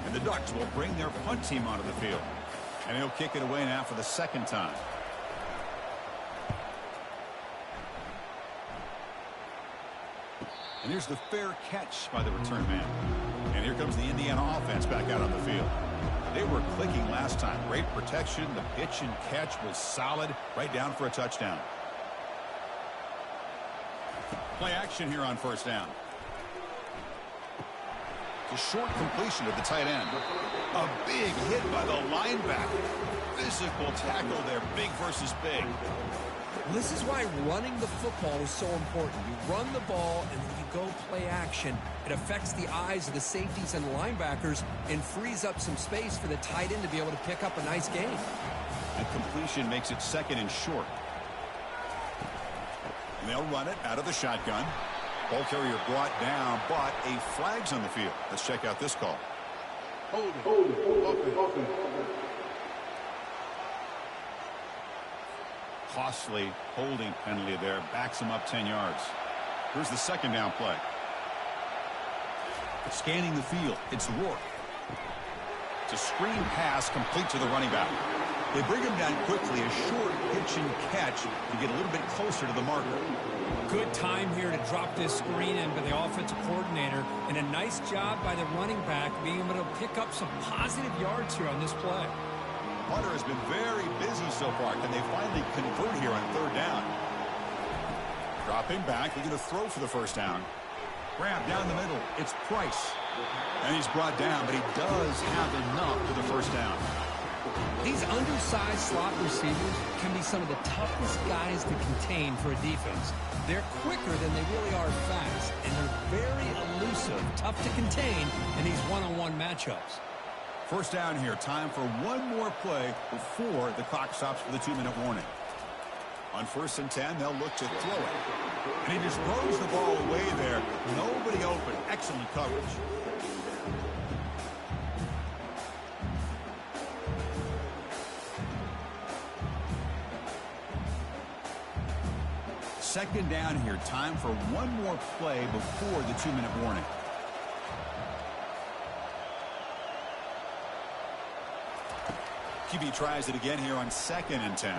And the Ducks will bring their punt team onto the field. And he'll kick it away now for the 2nd time. And here's the fair catch by the return man. And here comes the Indiana offense back out on the field. They were clicking last time. Great protection. The pitch and catch was solid. Right down for a touchdown. Play action here on first down. It's a short completion of the tight end. A big hit by the linebacker. Physical tackle there. Big versus big. Well, this is why running the football is so important. You run the ball and then you go play action. It affects the eyes of the safeties and linebackers and frees up some space for the tight end to be able to pick up a nice gain. That completion makes it 2nd and short. And they'll run it out of the shotgun. Ball carrier brought down, but a flag's on the field. Let's check out this call. Hold it. Costly holding penalty there. Backs him up 10 yards. Here's the 2nd down play. Scanning the field. It's Rourke. It's a screen pass complete to the running back. They bring him down quickly. A short pitch and catch to get a little bit closer to the marker. Good time here to drop this screen in by the offensive coordinator. And a nice job by the running back being able to pick up some positive yards here on this play. Hunter has been very busy so far. Can they finally convert here on 3rd down? Dropping back. They're going to throw for the first down. Grab down the middle. It's Price. And he's brought down, but he does have enough for the first down. These undersized slot receivers can be some of the toughest guys to contain for a defense. They're quicker than they really are fast, and they're very elusive, tough to contain in these one-on-one matchups. First down here. Time for one more play before the clock stops for the 2-minute warning. On 1st and 10, they'll look to throw it. And he just throws the ball away there. Nobody open. Excellent coverage. Second down here. Time for one more play before the 2-minute warning. QB tries it again here on 2nd and 10.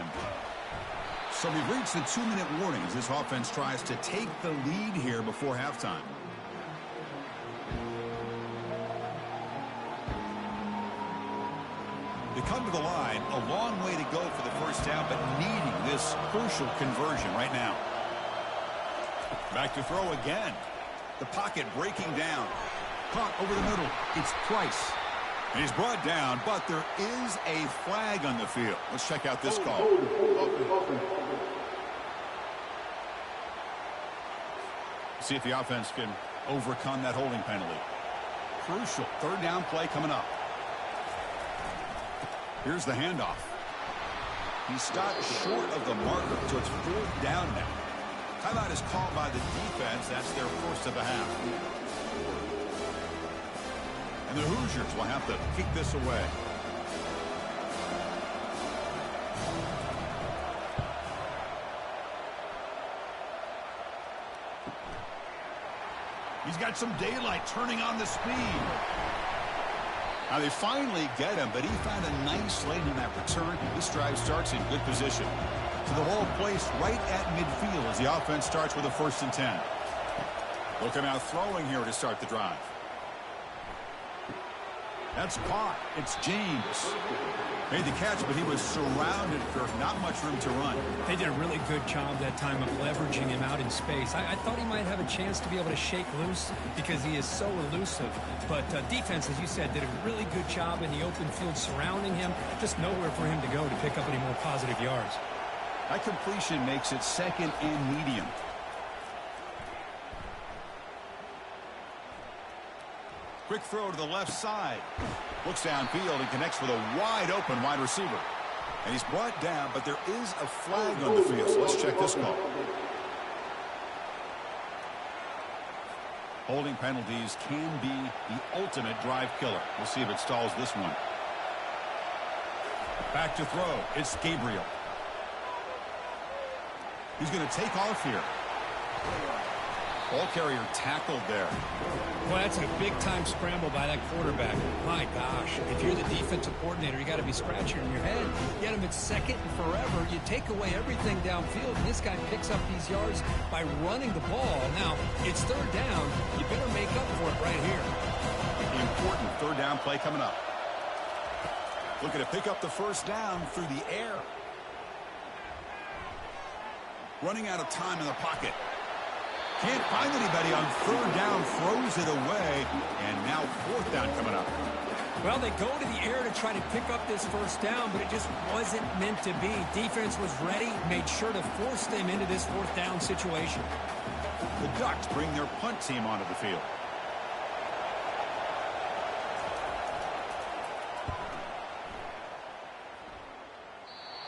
So we've reached the 2-minute warning as this offense tries to take the lead here before halftime. They come to the line, a long way to go for the first down, but needing this crucial conversion right now. Back to throw again. The pocket breaking down. Caught over the middle. It's Price. And he's brought down, but there is a flag on the field. Let's check out this call. See if the offense can overcome that holding penalty. Crucial 3rd down play coming up. Here's the handoff. He stopped short of the marker, so it's 4th down now. Timeout is called by the defense. That's their first of the half. And the Hoosiers will have to kick this away. He's got some daylight turning on the speed. Now they finally get him, but he found a nice lane in that return. This drive starts in good position. to the hole placed right at midfield as the offense starts with a 1st and 10. They'll come out throwing here to start the drive. That's caught. It's James. Made the catch, but he was surrounded for not much room to run. They did a really good job that time of leveraging him out in space. I thought he might have a chance to be able to shake loose because he is so elusive. But defense, as you said, did a really good job in the open field surrounding him. Just nowhere for him to go to pick up any more positive yards. That completion makes it 2nd and medium. Quick throw to the left side. Looks downfield and connects with a wide-open wide receiver. And he's brought down, but there is a flag on the field, so let's check this call. Holding penalties can be the ultimate drive killer. We'll see if it stalls this one. Back to throw. It's Gabriel. He's going to take off here. Ball carrier tackled there. Well, that's a big-time scramble by that quarterback. My gosh, if you're the defensive coordinator, you got to be scratching your head. Get him at 2nd and forever. You take away everything downfield, and this guy picks up these yards by running the ball. Now, it's 3rd down. You better make up for it right here. The important 3rd down play coming up. Looking to pick up the 1st down through the air. Running out of time in the pocket. Can't find anybody on 3rd down, throws it away, and now 4th down coming up. Well, they go to the air to try to pick up this 1st down, but it just wasn't meant to be. Defense was ready, made sure to force them into this 4th down situation. The Ducks bring their punt team onto the field.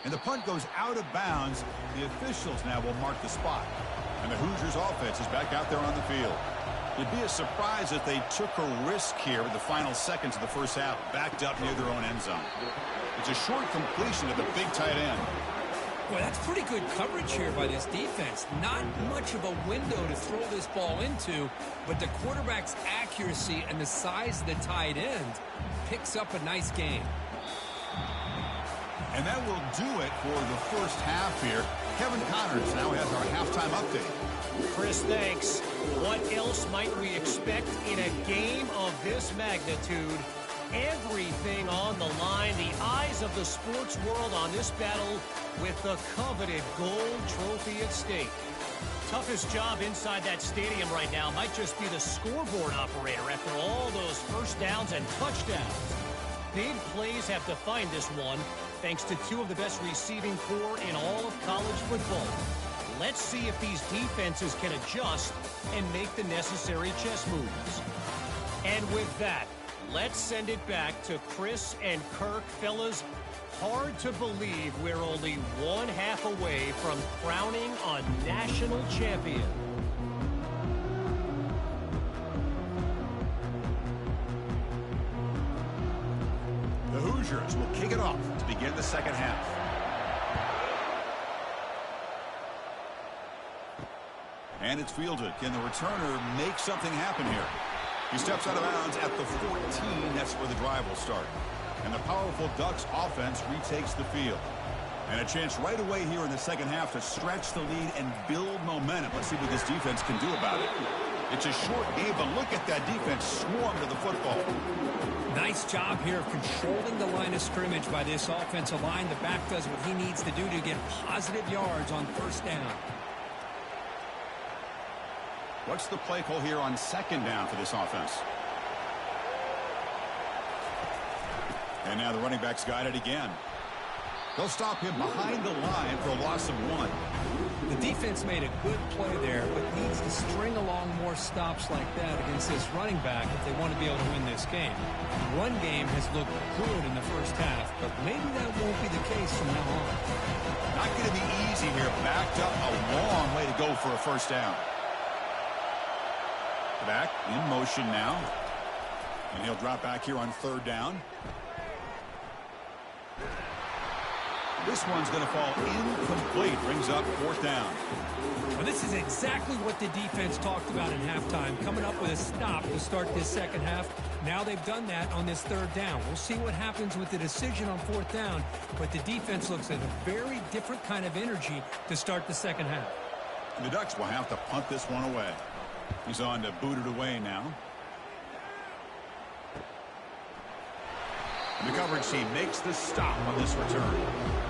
And the punt goes out of bounds. The officials now will mark the spot. And the Hoosiers offense is back out there on the field. It'd be a surprise if they took a risk here with the final seconds of the 1st half, backed up near their own end zone. It's a short completion to the big tight end. Well, that's pretty good coverage here by this defense. Not much of a window to throw this ball into, but the quarterback's accuracy and the size of the tight end picks up a nice game. And that will do it for the 1st half here. Kevin Connors now has our halftime update. Chris, thanks. What else might we expect in a game of this magnitude? Everything on the line. The eyes of the sports world on this battle with the coveted gold trophy at stake. Toughest job inside that stadium right now might just be the scoreboard operator after all those 1st downs and touchdowns. Big plays have defined this one, thanks to 2 of the best receiving corps in all of college football. Let's see if these defenses can adjust and make the necessary chess moves. And with that, let's send it back to Chris and Kirk. Fellas, hard to believe we're only 1/2 away from crowning a national champion. The Hoosiers will kick it off to begin the 2nd half. And it's fielded. Can the returner make something happen here? He steps out of bounds at the 14. That's where the drive will start. And the powerful Ducks offense retakes the field. And a chance right away here in the 2nd half to stretch the lead and build momentum. Let's see what this defense can do about it. It's a short game, but look at that defense swarm to the football. Nice job here of controlling the line of scrimmage by this offensive line. The back does what he needs to do to get positive yards on 1st down. What's the play call here on 2nd down for this offense? And now the running back's got it again. They'll stop him behind the line for a loss of 1. The defense made a good play there, but needs to string along more stops like that against this running back if they want to be able to win this game. The run game has looked good in the 1st half, but maybe that won't be the case from now on. Not going to be easy here. Backed up a long way to go for a 1st down. Back in motion now. And he'll drop back here on 3rd down. This one's going to fall incomplete. Brings up fourth down. Well, this is exactly what the defense talked about in halftime, coming up with a stop to start this second half. Now they've done that on this third down. We'll see what happens with the decision on fourth down, but the defense looks at a very different kind of energy to start the second half. The Ducks will have to punt this one away. He's on to boot it away now. And the coverage team makes the stop on this return.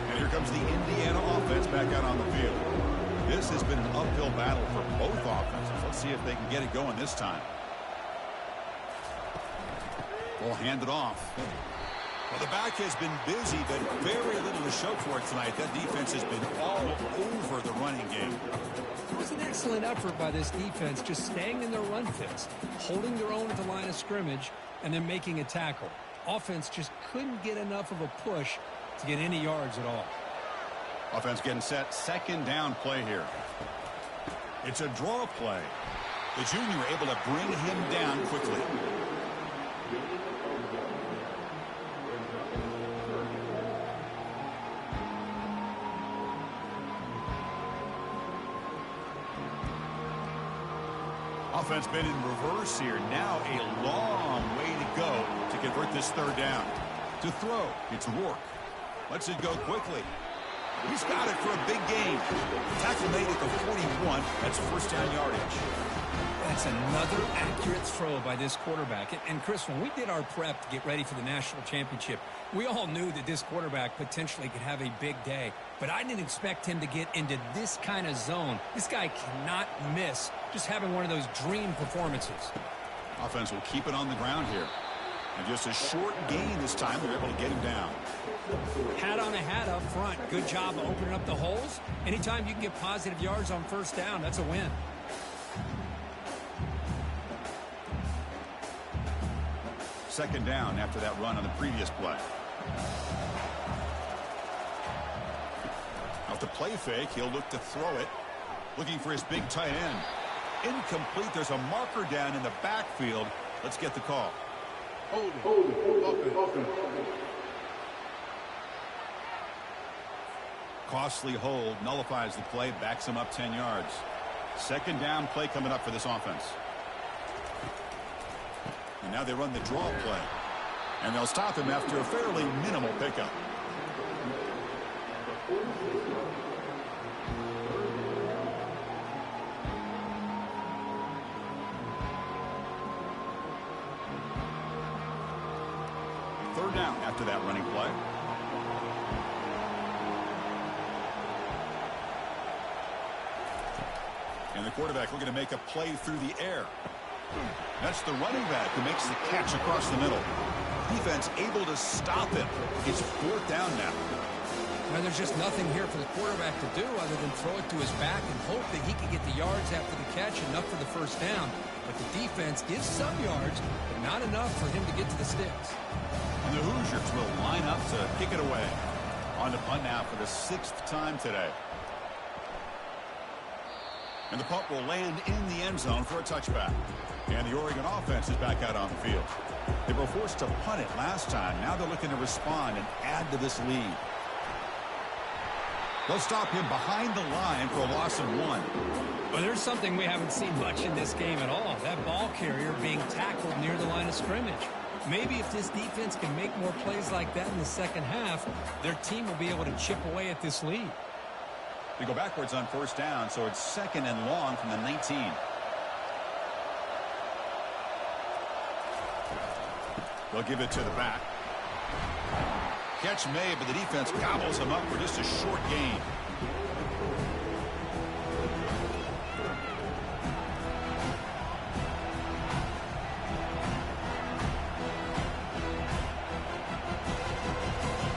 And here comes the Indiana offense back out on the field. This has been an uphill battle for both offenses. Let's see if they can get it going this time. We'll hand it off. Well, the back has been busy, but very little to show for it tonight. That defense has been all over the running game. It was an excellent effort by this defense, just staying in their run fits, holding their own at the line of scrimmage, and then making a tackle. Offense just couldn't get enough of a push to get any yards at all. Offense getting set. Second down play here. It's a draw play. The junior able to bring him down quickly. Offense been in reverse here. Now a long way to go to convert this third down. To throw, it's Rourke. Lets it go quickly. He's got it for a big gain. Tackle made at the 41. That's first down yardage. That's another accurate throw by this quarterback. And Chris, when we did our prep to get ready for the national championship, we all knew that this quarterback potentially could have a big day. But I didn't expect him to get into this kind of zone. This guy cannot miss just having one of those dream performances. Offense will keep it on the ground here. And just a short gain this time. They're able to get him down. Hat on a hat up front. Good job of opening up the holes. Anytime you can get positive yards on first down, that's a win. Second down after that run on the previous play. Off the play fake, he'll look to throw it. Looking for his big tight end. Incomplete. There's a marker down in the backfield. Let's get the call. Holding. Costly hold, nullifies the play, backs him up 10 yards. Second down play coming up for this offense. And now they run the draw play. And they'll stop him after a fairly minimal pickup. Third down after that running play. And the quarterback looking to make a play through the air. That's the running back who makes the catch across the middle. Defense able to stop him. It's fourth down now. Well, there's just nothing here for the quarterback to do other than throw it to his back and hope that he can get the yards after the catch, enough for the first down. But the defense gives some yards, but not enough for him to get to the sticks. And the Hoosiers will line up to kick it away. On to punt now for the 6th time today. And the punt will land in the end zone for a touchback. And the Oregon offense is back out on the field. They were forced to punt it last time. Now they're looking to respond and add to this lead. They'll stop him behind the line for a loss of 1. Well, there's something we haven't seen much in this game at all. That ball carrier being tackled near the line of scrimmage. Maybe if this defense can make more plays like that in the second half, their team will be able to chip away at this lead. They go backwards on first down, so it's second and long from the 19. They'll give it to the back. Catch made, but the defense gobbles him up for just a short gain.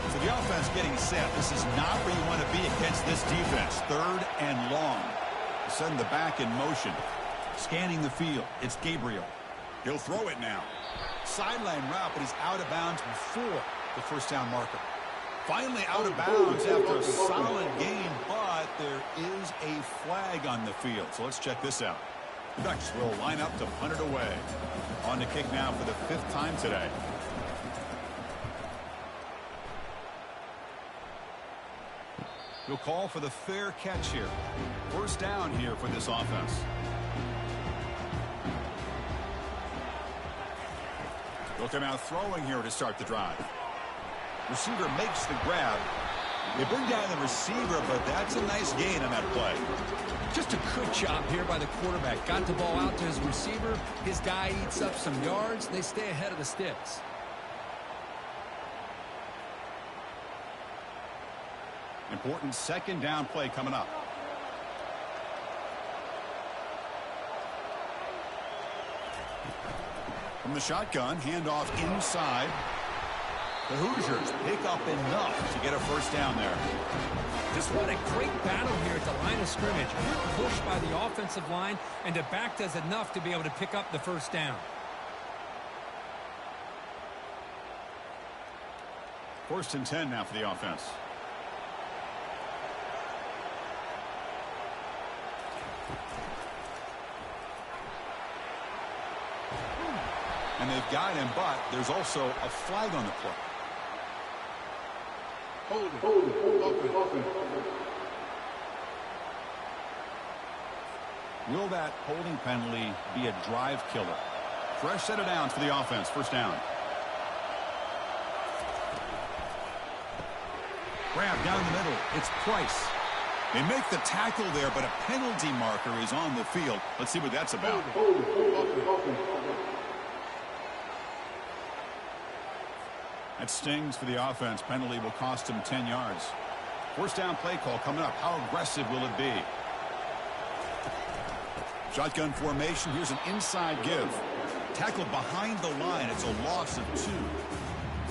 So the offense getting set. This is not where you want to be against this defense. Third and long. Send the back in motion. Scanning the field. It's Gabriel. He'll throw it now. Sideline route, but he's out of bounds before the first down marker. Finally out of bounds after a solid gain, but there is a flag on the field. So let's check this out. The Ducks will line up to punt it away. On the kick now for the 5th time today. He'll call for the fair catch here. First down here for this offense. He'll come out throwing here to start the drive. Receiver makes the grab. They bring down the receiver, but that's a nice gain on that play. Just a good job here by the quarterback. Got the ball out to his receiver. His guy eats up some yards. They stay ahead of the sticks. Important second down play coming up. From the shotgun, handoff inside. The Hoosiers pick up enough to get a first down there. Just what a great battle here at the line of scrimmage. Good push by the offensive line, and the back does enough to be able to pick up the first down. First and 10 now for the offense. And they've got him, but there's also a flag on the play. Hold it. Open. Will that holding penalty be a drive killer? Fresh set of downs for the offense. First down. Grab down the middle. It's Price. They make the tackle there, but a penalty marker is on the field. Let's see what that's about. Hold it. Open. That stings for the offense. Penalty will cost him 10 yards. First down play call coming up. How aggressive will it be? Shotgun formation. Here's an inside give. Tackle behind the line. It's a loss of 2.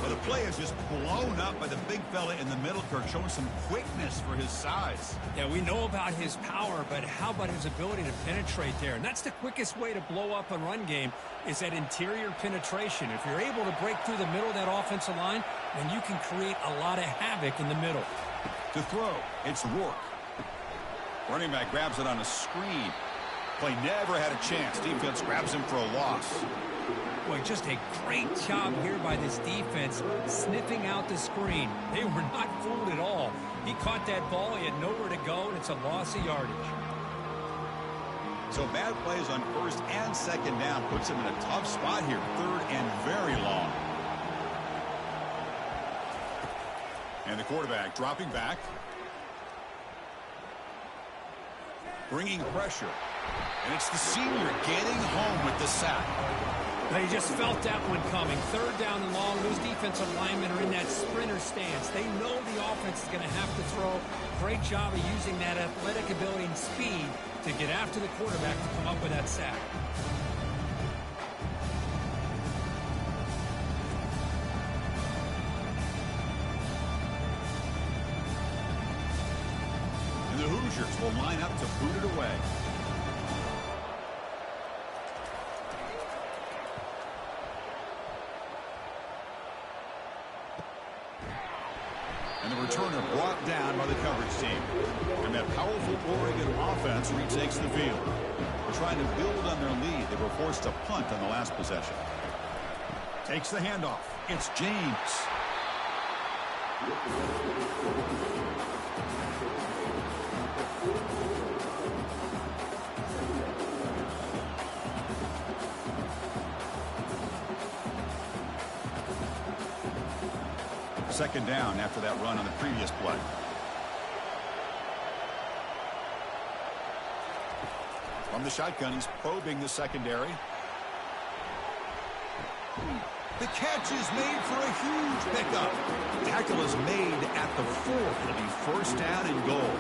Well, the play is just blown up by the big fella in the middle, Kirk, showing some quickness for his size. Yeah, we know about his power, but how about his ability to penetrate there? And that's the quickest way to blow up a run game is that interior penetration. If you're able to break through the middle of that offensive line, then you can create a lot of havoc in the middle. To throw, it's Rourke. Running back grabs it on a screen. Play never had a chance. Defense grabs him for a loss. Boy, just a great job here by this defense, sniffing out the screen. They were not fooled at all. He caught that ball. He had nowhere to go, and it's a loss of yardage. So bad plays on first and second down puts him in a tough spot here. Third and very long. And the quarterback dropping back. Bringing pressure. And it's the senior getting home with the sack. They just felt that one coming. Third down and long. Those defensive linemen are in that sprinter stance. They know the offense is going to have to throw. Great job of using that athletic ability and speed to get after the quarterback to come up with that sack. And the Hoosiers will line up to boot it away. And the returner brought down by the coverage team. And that powerful Oregon offense retakes the field. They're trying to build on their lead. They were forced to punt on the last possession. Takes the handoff. It's James. Second down after that run on the previous play. From the shotgun, he's probing the secondary. The catch is made for a huge pickup. Tackle is made at the 4. It'll be first down and goal.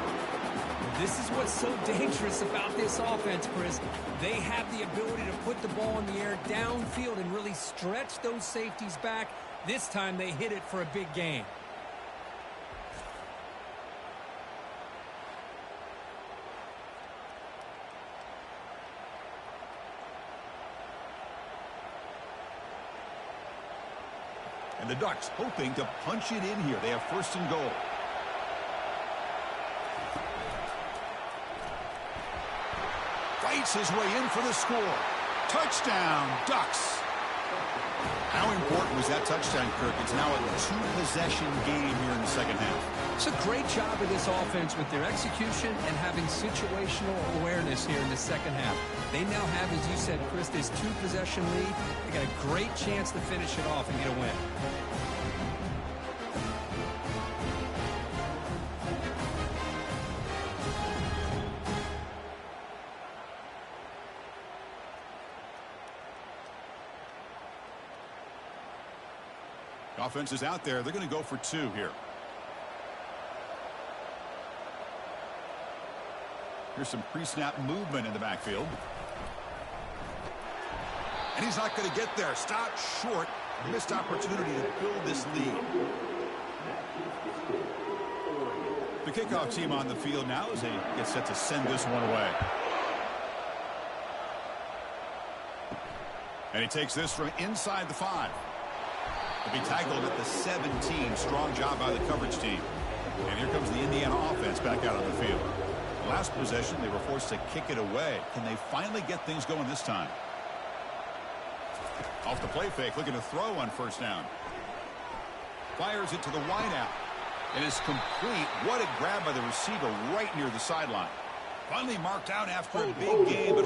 This is what's so dangerous about this offense, Chris. They have the ability to put the ball in the air downfield and really stretch those safeties back. This time they hit it for a big gain. And the Ducks hoping to punch it in here. They have first and goal. Fights his way in for the score. Touchdown, Ducks. How important was that touchdown, Kirk? It's now a two-possession game here in the second half. It's a great job of this offense with their execution and having situational awareness here in the second half. They now have, as you said, Chris, this two-possession lead. They got a great chance to finish it off and get a win. Offense is out there. They're going to go for two here. Here's some pre-snap movement in the backfield. And he's not going to get there. Stopped short. Missed opportunity to build this lead. The kickoff team on the field now as they get set to send this one away. And he takes this from inside the 5. To be tackled at the 17. Strong job by the coverage team. And here comes the Indiana offense back out on the field. Last possession, they were forced to kick it away. Can they finally get things going this time? Off the play fake, looking to throw on first down. Fires it to the wideout. It is complete. What a grab by the receiver right near the sideline. Finally marked out after a big game, but